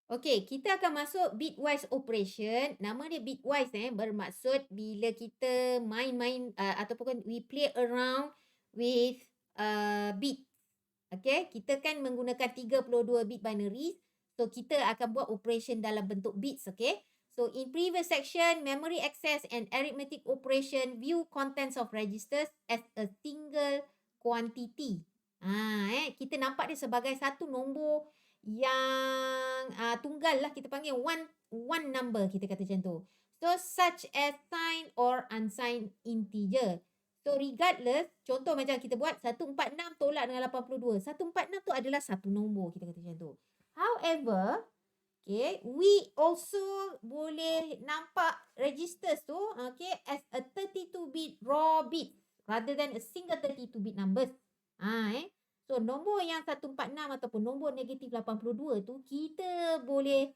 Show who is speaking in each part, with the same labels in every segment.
Speaker 1: Okey, kita akan masuk bitwise operation. Nama dia bitwise bermaksud bila kita main-main ataupun we play around with bit. Okey, kita kan menggunakan 32 bit binaries. So kita akan buat operation dalam bentuk bits, okey. So in previous section, memory access and arithmetic operation view contents of registers as a single quantity. Kita nampak dia sebagai satu nombor yang tunggal lah, kita panggil one number, kita kata macam tu. So such as signed or unsigned integer. So regardless, contoh macam kita buat 146 tolak dengan 82. 146 tu adalah satu nombor, kita kata macam tu. However, okay, we also boleh nampak registers tu, okay, as a 32-bit raw bit rather than a single 32-bit numbers. So nombor yang 146 ataupun nombor negatif 82 tu kita boleh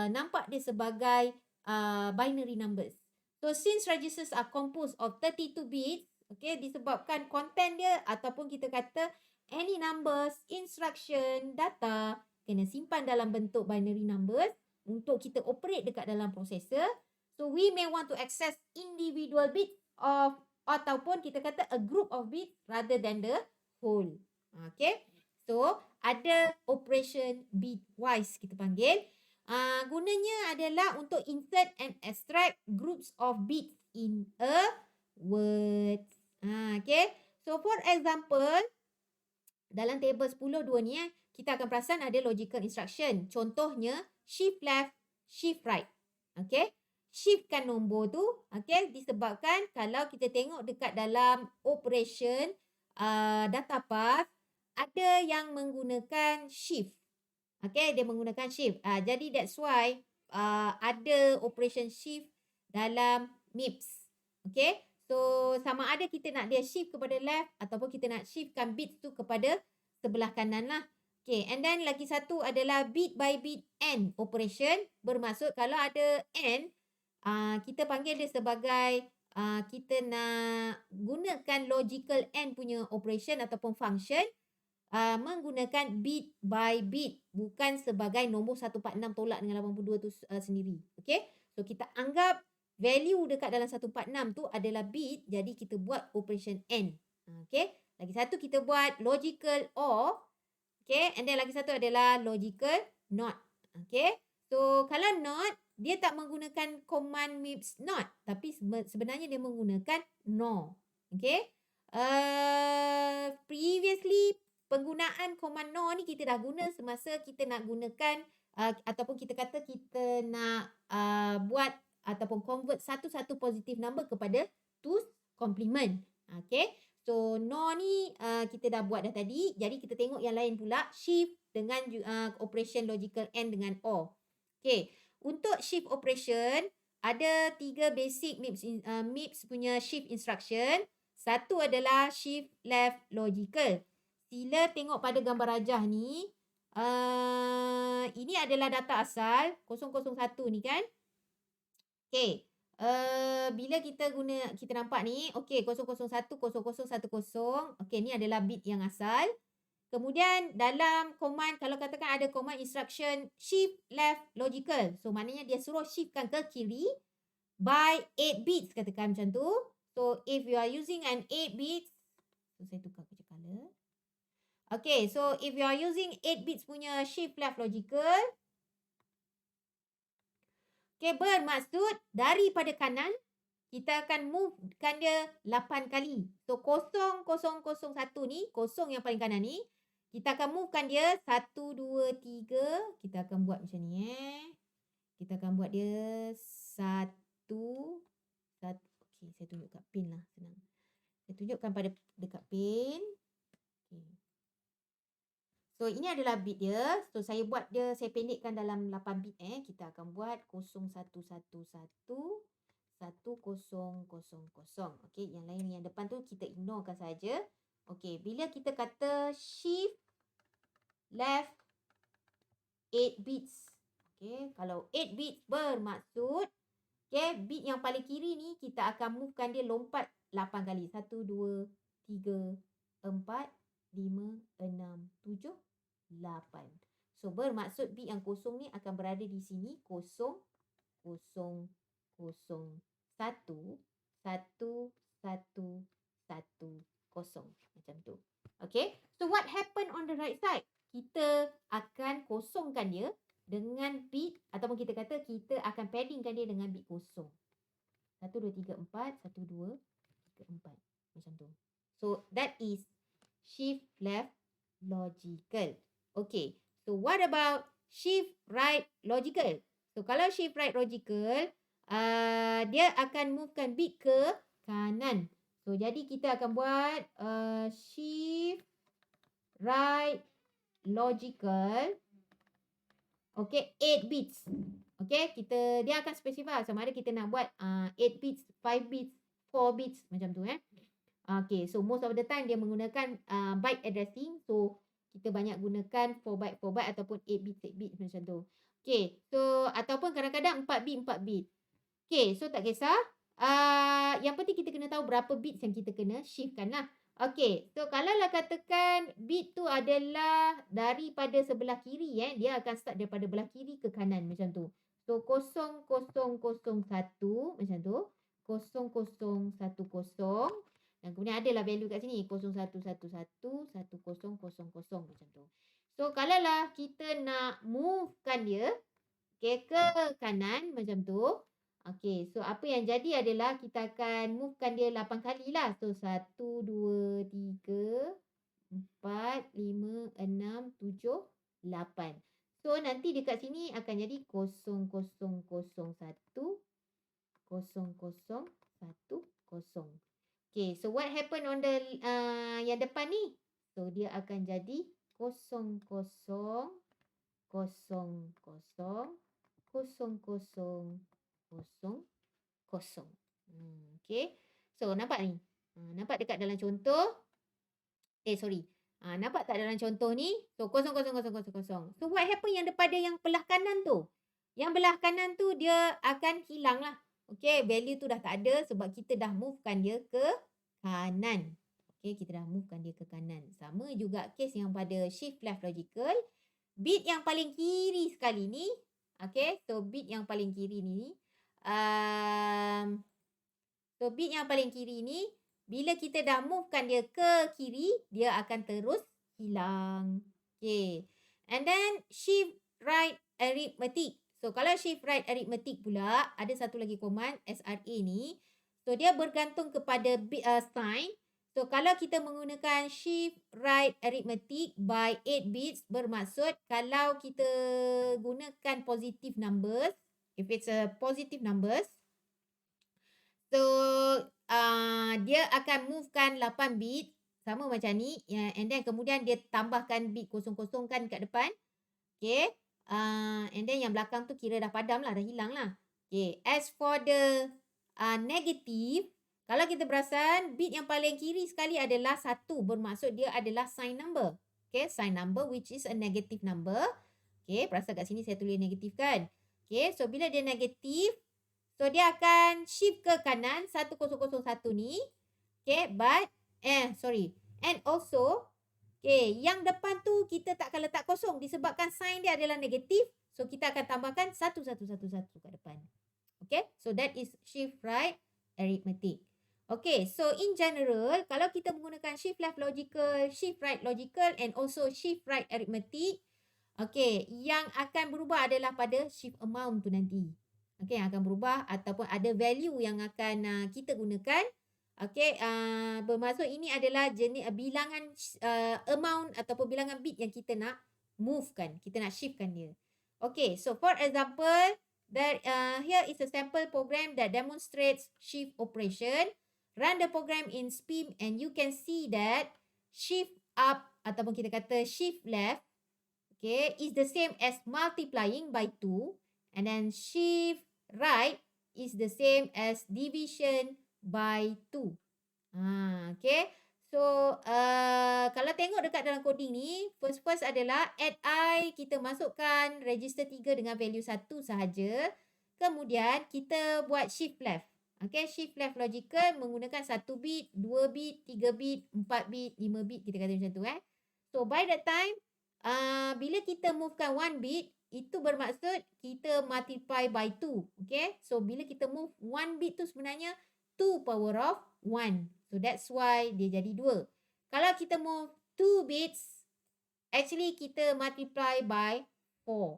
Speaker 1: nampak dia sebagai binary numbers. So since registers are composed of 32 bits, okay, disebabkan content dia ataupun kita kata any numbers, instruction, data kena simpan dalam bentuk binary numbers untuk kita operate dekat dalam processor. So we may want to access individual bits of ataupun kita kata a group of bits rather than the whole. Okay. So ada operation bitwise kita panggil. Gunanya adalah untuk insert and extract groups of bits in a word. Okay. So for example, dalam table 10.2 ni kita akan perasan ada logical instruction. Contohnya shift left, shift right. Okay. Shiftkan nombor tu. Okay. Disebabkan kalau kita tengok dekat dalam operation data path, ada yang menggunakan shift. Okay, dia menggunakan shift. Jadi that's why ada operation shift dalam MIPS. Okay, so sama ada kita nak dia shift kepada left ataupun kita nak shiftkan bits tu kepada sebelah kanan lah. Okay, and then lagi satu adalah bit by bit AND operation. Bermaksud kalau ada AND, kita panggil dia sebagai kita nak gunakan logical AND punya operation ataupun function menggunakan bit by bit, bukan sebagai nombor 146 tolak dengan 82 tu sendiri. Okay, so kita anggap value dekat dalam 146 tu adalah bit, jadi kita buat operation AND. Okay, lagi satu kita buat logical OR. Okay, and then lagi satu adalah logical NOT. Okay, so kalau NOT, dia tak menggunakan command MIPS NOT, tapi sebenarnya dia menggunakan NOR. Okay, previously penggunaan command NOR ni kita dah guna semasa kita nak gunakan ataupun kita kata kita nak buat ataupun convert satu-satu positive number kepada two's complement. Okay, so NOR ni kita dah buat dah tadi. Jadi kita tengok yang lain pula, shift dengan operation logical AND dengan OR. Okay, untuk shift operation ada 3 basic MIPS punya shift instruction. Satu adalah shift left logical. Sila tengok pada gambar rajah ni. Ini adalah data asal 001 ni kan. Okay. Bila kita nampak ni. Okay, 001, 0010. Okay, ni adalah bit yang asal. Kemudian dalam command, kalau katakan ada command instruction shift left logical. So maknanya dia suruh shiftkan ke kiri by 8 bits, katakan macam tu. So if you are using an 8 bits. So saya tukar kerja color. Okay, so if you are using 8 bits punya shift left logical. Okay, bermaksud daripada kanan, kita akan movekan dia 8 kali. So 0001 ni, kosong yang paling kanan ni, kita akan movekan dia 1, 2, 3. Kita akan buat macam ni Kita akan buat dia 1. Okay, saya tunjuk kat pin lah, senang. Saya tunjukkan pada dekat pin. Okay. So ini adalah bit dia. So saya buat dia, saya pendekkan dalam 8 bit Kita akan buat 0111 1000. Okey, yang lain yang depan tu kita ignorekan saja. Okey, bila kita kata shift left 8 bits. Okey, kalau 8 bits bermaksud bit yang paling kiri ni kita akan movekan dia lompat 8 kali. 1 2 3 4 5 6 7 8. So bermaksud bit yang kosong ni akan berada di sini. 0, 0, 0, 1, 1, 1, 1, 0. Macam tu. Okay. So what happen on the right side? Kita akan kosongkan dia dengan bit, ataupun kita kata kita akan paddingkan dia dengan bit kosong. 1, 2, 3, 4. 1, 2, 3, 4. Macam tu. So that is shift left logical. Okay. So what about shift right logical? So kalau shift right logical, dia akan movekan bit ke kanan. So jadi kita akan buat shift right logical. Okay, 8 bits. Okay, dia akan specify sama ada kita nak buat 8 bits, 5 bits, 4 bits macam tu Okay, so most of the time dia menggunakan byte addressing. So kita banyak gunakan 4 byte ataupun 8 bits macam tu. Okay, so ataupun kadang-kadang 4 bit. Okay, so tak kisah. Yang penting kita kena tahu berapa bits yang kita kena shiftkan lah. Okay, so kalau lah katakan bit tu adalah daripada sebelah kiri, dia akan start daripada belah kiri ke kanan macam tu. So 0, 0, 0, 1 macam tu. 0, 0, 1, 0. Dan kemudian adalah value kat sini. 0, 1, 1, 1, 1, 0, 0, 0 macam tu. So kalau lah kita nak movekan dia ke kanan macam tu. Okay, so apa yang jadi adalah kita akan movekan dia 8 kali lah. So 1, 2, 3, 4, 5, 6, 7, 8. So nanti dekat sini akan jadi 0, 0, 0, 1, 0, 0, 1, 0. Okay, so what happen on the yang depan ni? So dia akan jadi 0, 0, 0, 0, 0, 0, 0, 0. Okay. So nampak ni? Nampak dekat dalam contoh? Nampak tak dalam contoh ni? So 0, 0, 0, 0, 0. So what happen yang daripada yang belah kanan tu? Yang belah kanan tu dia akan hilang lah. Okay, value tu dah tak ada sebab kita dah movekan dia ke kanan. Okay, kita dah movekan dia ke kanan. Sama juga case yang pada shift left logical. Bit yang paling kiri sekali ni. Okay, so bit yang paling kiri ni. So bit yang paling kiri ni, bila kita dah movekan dia ke kiri, dia akan terus hilang. Okay. And then shift right arithmetic. So kalau shift right arithmetic pula, ada satu lagi command SRA ni. So dia bergantung kepada sign. So kalau kita menggunakan shift right arithmetic by 8 bits, bermaksud kalau kita gunakan positive numbers, if it's a positive numbers, so dia akan movekan 8 bit sama macam ni, and then kemudian dia tambahkan bit 00 kan kat depan. Okay. And then yang belakang tu kira dah padam lah, dah hilang lah. Okay. As for the negative, kalau kita perasan, bit yang paling kiri sekali adalah 1. Bermaksud dia adalah sign number. Okay, sign number which is a negative number. Okay, perasan kat sini saya tulis negatif kan. Okay, so bila dia negatif, so dia akan shift ke kanan 1001 ni. Okay, but, and also, okay, yang depan tu kita takkan letak kosong disebabkan sign dia adalah negatif. So kita akan tambahkan 1111 kat depan. Okay, so that is shift right arithmetic. Okay, so in general, kalau kita menggunakan shift left logical, shift right logical and also shift right arithmetic, okay, yang akan berubah adalah pada shift amount tu nanti. Okay, yang akan berubah ataupun ada value yang akan kita gunakan. Okay, bermaksud ini adalah jenis bilangan amount ataupun bilangan bit yang kita nak movekan, kita nak shiftkan dia. Okay, so for example, that here is a sample program that demonstrates shift operation. Run the program in SPIM and you can see that shift up ataupun kita kata shift left, okay, is the same as multiplying by 2, and then shift right is the same as division by 2. Okay. So, kalau tengok dekat dalam coding ni, first adalah add I, kita masukkan register 3 dengan value 1 sahaja. Kemudian, kita buat shift left. Okay, shift left logical menggunakan 1 bit, 2 bit, 3 bit, 4 bit, 5 bit, kita kata macam tu. So, by that time, bila kita movekan 1 bit, itu bermaksud kita multiply by 2. Okay. So, bila kita move 1 bit tu sebenarnya 2 power of 1. So, that's why dia jadi 2. Kalau kita move 2 bits, actually kita multiply by 4.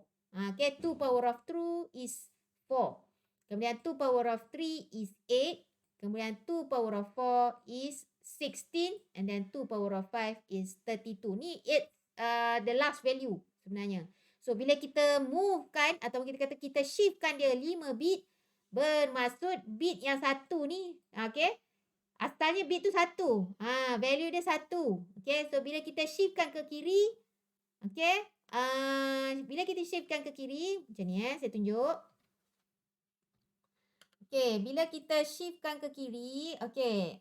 Speaker 1: Okay. 2 power of 2 is 4. Kemudian 2 power of 3 is 8. Kemudian 2 power of 4 is 16. And then 2 power of 5 is 32. Ni the last value sebenarnya. So, bila kita movekan atau kita kata kita shiftkan dia 5 bit, bermaksud bit yang satu ni, okay, asalnya bit tu 1. Value dia 1. Okay, so bila kita shiftkan ke kiri, okay, bila kita shiftkan ke kiri, macam ni saya tunjuk. Okay, bila kita shiftkan ke kiri, okay,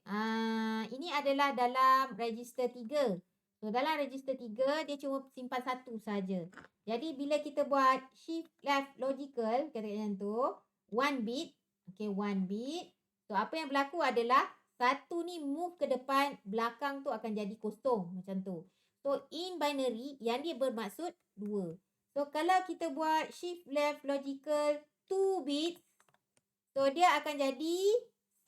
Speaker 1: ini adalah dalam register 3. So, dalam register 3, dia cuma simpan 1 saja. Jadi, bila kita buat shift left logical, katakan macam tu, 1 bit. Okay, 1 bit. So, apa yang berlaku adalah, 1 ni move ke depan, belakang tu akan jadi kosong. Macam tu. So, in binary, yang dia bermaksud 2. So, kalau kita buat shift left logical 2 bit, so, dia akan jadi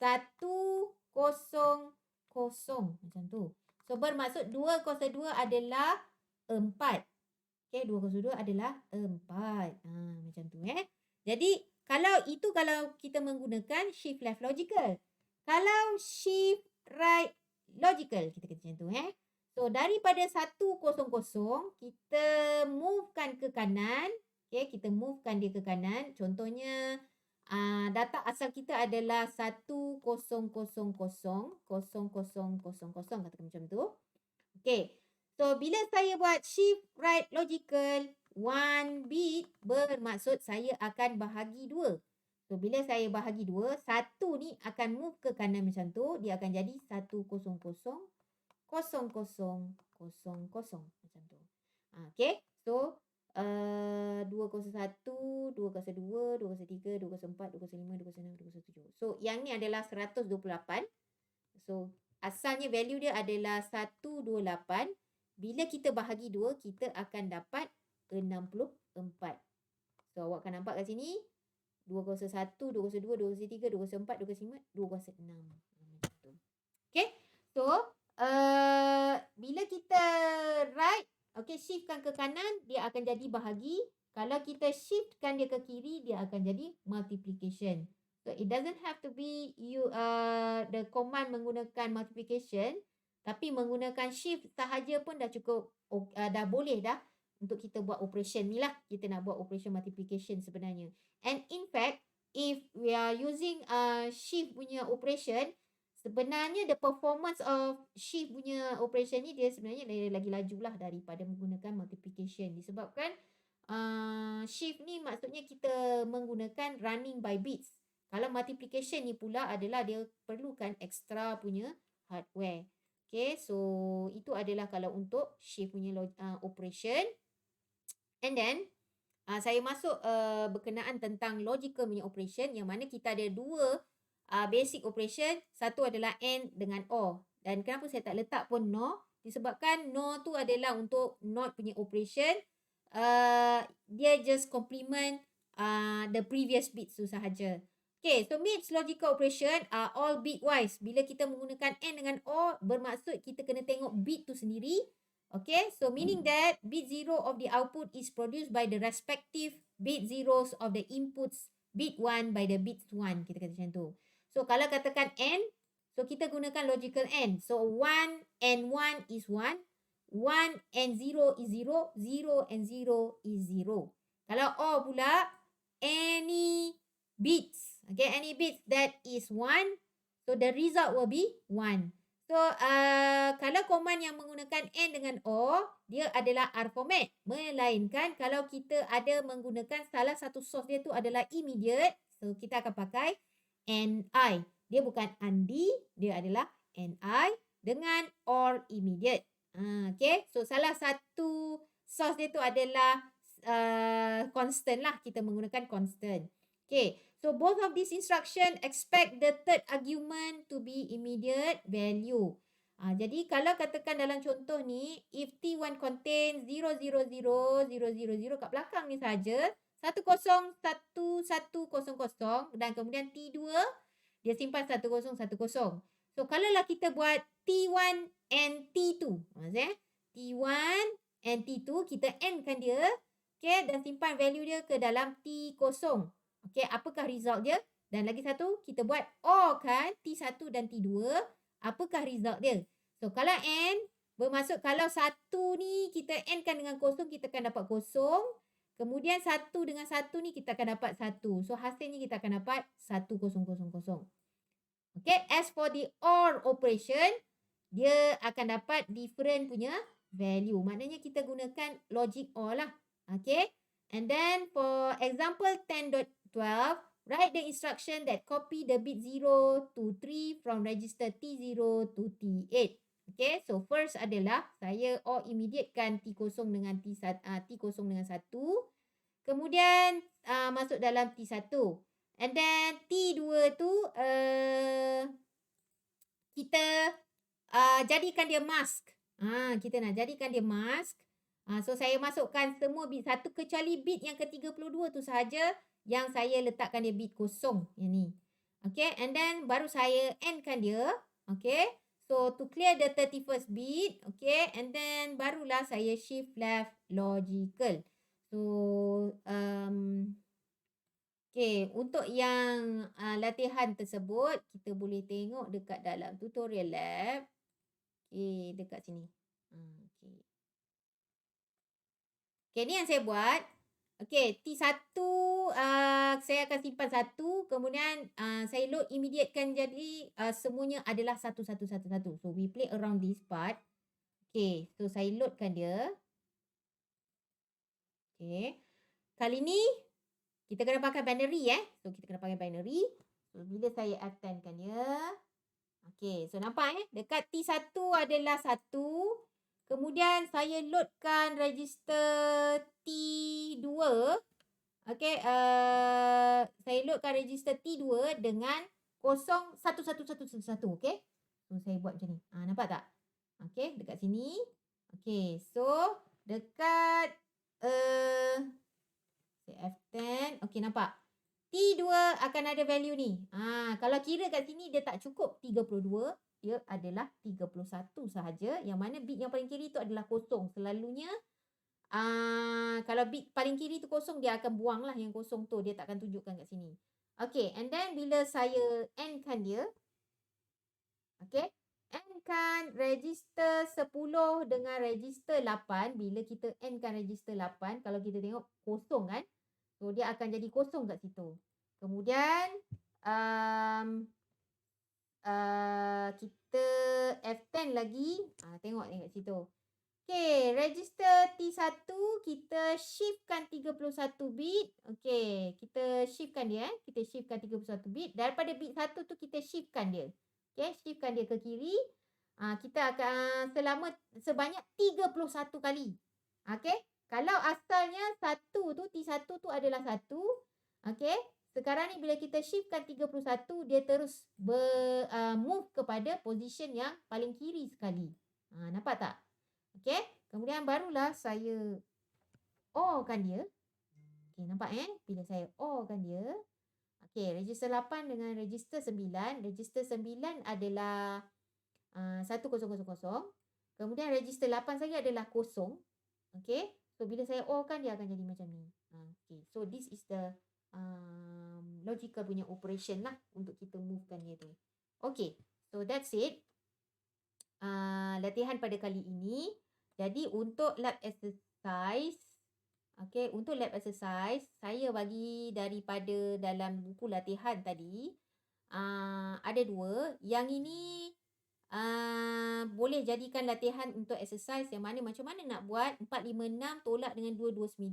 Speaker 1: 1, 0, 0. Macam tu. So, bermaksud 202 adalah 4. Okay, 202 adalah 4. Macam tu Jadi, kalau kita menggunakan shift left logical. Kalau shift right logical, kita kata macam tu So, daripada 100, kita movekan ke kanan. Okay, kita movekan dia ke kanan. Contohnya, data asal kita adalah 10000000, katakan macam tu. Okay. So, bila saya buat shift right logical 1 bit, bermaksud saya akan bahagi 2. So, bila saya bahagi 2, 1 ni akan move ke kanan macam tu. Dia akan jadi 1000000, macam tu. Okay. So, 201, 202, 203, 204, 205, 206, 207. So, yang ni adalah 128. So, asalnya value dia adalah 128. Bila kita bahagi 2, kita akan dapat 64. So, awak akan nampak kat sini. 201, 202, 203, 204, 205, 206. Okay. So, bila kita right, okay, shiftkan ke kanan, dia akan jadi bahagi. Kalau kita shiftkan dia ke kiri, dia akan jadi multiplication. So, it doesn't have to be the command menggunakan multiplication. Tapi menggunakan shift sahaja pun dah cukup, dah boleh dah untuk kita buat operation ni lah. Kita nak buat operation multiplication sebenarnya. And in fact, if we are using shift punya operation, sebenarnya the performance of shift punya operation ni dia sebenarnya lagi laju lah daripada menggunakan multiplication. Disebabkan shift ni maksudnya kita menggunakan running by bits. Kalau multiplication ni pula adalah dia perlukan extra punya hardware. Okay, so itu adalah kalau untuk shift punya operation. And then, saya masuk berkenaan tentang logical punya operation yang mana kita ada dua basic operation. Satu adalah AND dengan OR. Dan kenapa saya tak letak pun NOR? Disebabkan NOR tu adalah untuk NOT punya operation. Dia just complement the previous bits tu sahaja. Okay, so MIPS logical operation are all bitwise. Bila kita menggunakan AND dengan OR, bermaksud kita kena tengok bit tu sendiri. Okay, so meaning that bit 0 of the output is produced by the respective bit zeros of the inputs bit 1 by the bit 1. Kita kata macam tu. So, kalau katakan AND, so kita gunakan logical AND. So, 1 and 1 is 1. 1 and 0 is 0. 0 and 0 is 0. Kalau OR pula, any bits. Okay, any bits that is 1. So, the result will be 1. So, kalau command yang menggunakan AND dengan OR, dia adalah R format. Melainkan kalau kita ada menggunakan salah satu source dia tu adalah immediate. So, kita akan pakai NI. Dia bukan ANDI, dia adalah NI dengan OR immediate. Okay, so salah satu source dia tu adalah constant lah. Kita menggunakan constant. Okay, so both of these instruction expect the third argument to be immediate value. Jadi kalau katakan dalam contoh ni, if T1 contain 000, 000 kat belakang ni saja, 101100 dan kemudian T2 dia simpan 1010. So kalaulah kita buat T1 and T2, T1 and T2 kita AND kan dia, okay, dan simpan value dia ke dalam T0. Okay, apakah result dia? Dan lagi satu, kita buat OR kan T1 dan T2, apakah result dia? So kalau AND, bermaksud kalau satu ni kita AND kan dengan kosong, kita akan dapat kosong. Kemudian satu dengan satu ni kita akan dapat satu. So hasilnya kita akan dapat 1000. Okay, as for the OR operation, dia akan dapat different punya value. Maknanya kita gunakan logic OR lah. Okay, and then for example 10.12, write the instruction that copy the bit 0 to 3 from register T0 to T8. Okay, so first adalah saya OR immediatekan T0 dengan T1, T0 dengan 1. Kemudian masuk dalam T1. And then T2 tu kita jadikan dia mask. Kita nak jadikan dia mask. So saya masukkan semua bit 1 kecuali bit yang ke-32 tu sahaja yang saya letakkan dia bit kosong yang ni. Okay, and then baru saya AND-kan dia. Okay, so to clear the 31st bit, okay, and then barulah saya shift left logical. So okay, untuk yang latihan tersebut kita boleh tengok dekat dalam tutorial lab. Okay, dekat sini. Okay, ni yang saya buat. Okay, T1 saya akan simpan 1. Kemudian saya load immediatekan jadi semuanya adalah 1111. So we play around this part. Okay, so saya loadkan dia. Okay, kali ni kita kena pakai binary So kita kena pakai binary. So bila saya attendkan dia. Okay, so nampak dekat T1 adalah 1. Kemudian saya loadkan register T2. Okay, saya loadkan register T2 dengan 01111. Okay, so saya buat macam ni. Nampak tak? Okay, dekat sini. Okay, so dekat F10. Okay, nampak? T2 akan ada value ni. Kalau kira kat sini dia tak cukup 32. Dia adalah 31 sahaja. Yang mana bit yang paling kiri tu adalah kosong. Selalunya kalau bit paling kiri tu kosong, dia akan buang lah yang kosong tu. Dia tak akan tunjukkan kat sini. Okay, and then bila saya AND-kan dia. Okay, AND-kan register 10 dengan register 8. Bila kita AND-kan register 8, kalau kita tengok kosong kan. So dia akan jadi kosong kat situ. Kemudian kita F10 lagi. Tengok kat situ. Okay, register T1 kita shiftkan 31 bit. Okay, kita shiftkan dia. Kita shiftkan 31 bit. Daripada bit 1 tu kita shiftkan dia. Okay, shiftkan dia ke kiri. Kita akan sebanyak 31 kali. Okay, kalau asalnya 1 tu, T1 tu adalah 1. Okay, sekarang ni bila kita shiftkan 31, dia terus move kepada position yang paling kiri sekali. Nampak tak? Okay, kemudian barulah saya OR-kan dia. Okay, nampak bila saya OR-kan dia. Okay, register 8 dengan register 9. Register 9 adalah 1000. Kemudian register 8 saja adalah kosong. Okay, so bila saya OR-kan dia akan jadi macam ni. Okay, so this is the logical punya operation lah untuk kita movekan dia tu. Okay, so that's it. Latihan pada kali ini. Jadi untuk lab exercise, okay, untuk lab exercise saya bagi daripada dalam buku latihan tadi ada 2. Yang ini boleh jadikan latihan untuk exercise yang mana macam mana nak buat 456 tolak dengan 229,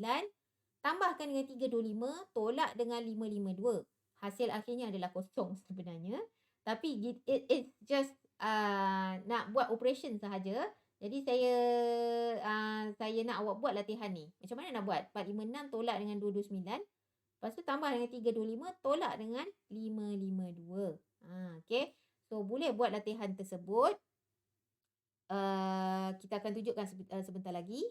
Speaker 1: tambahkan dengan 325, tolak dengan 552. Hasil akhirnya adalah kosong sebenarnya. Tapi it's just nak buat operation sahaja. Jadi saya nak awak buat latihan ni. Macam mana nak buat? 456 tolak dengan 229. Lepas tu tambah dengan 325 tolak dengan 552. Okay. So boleh buat latihan tersebut. kita akan tunjukkan sebentar lagi.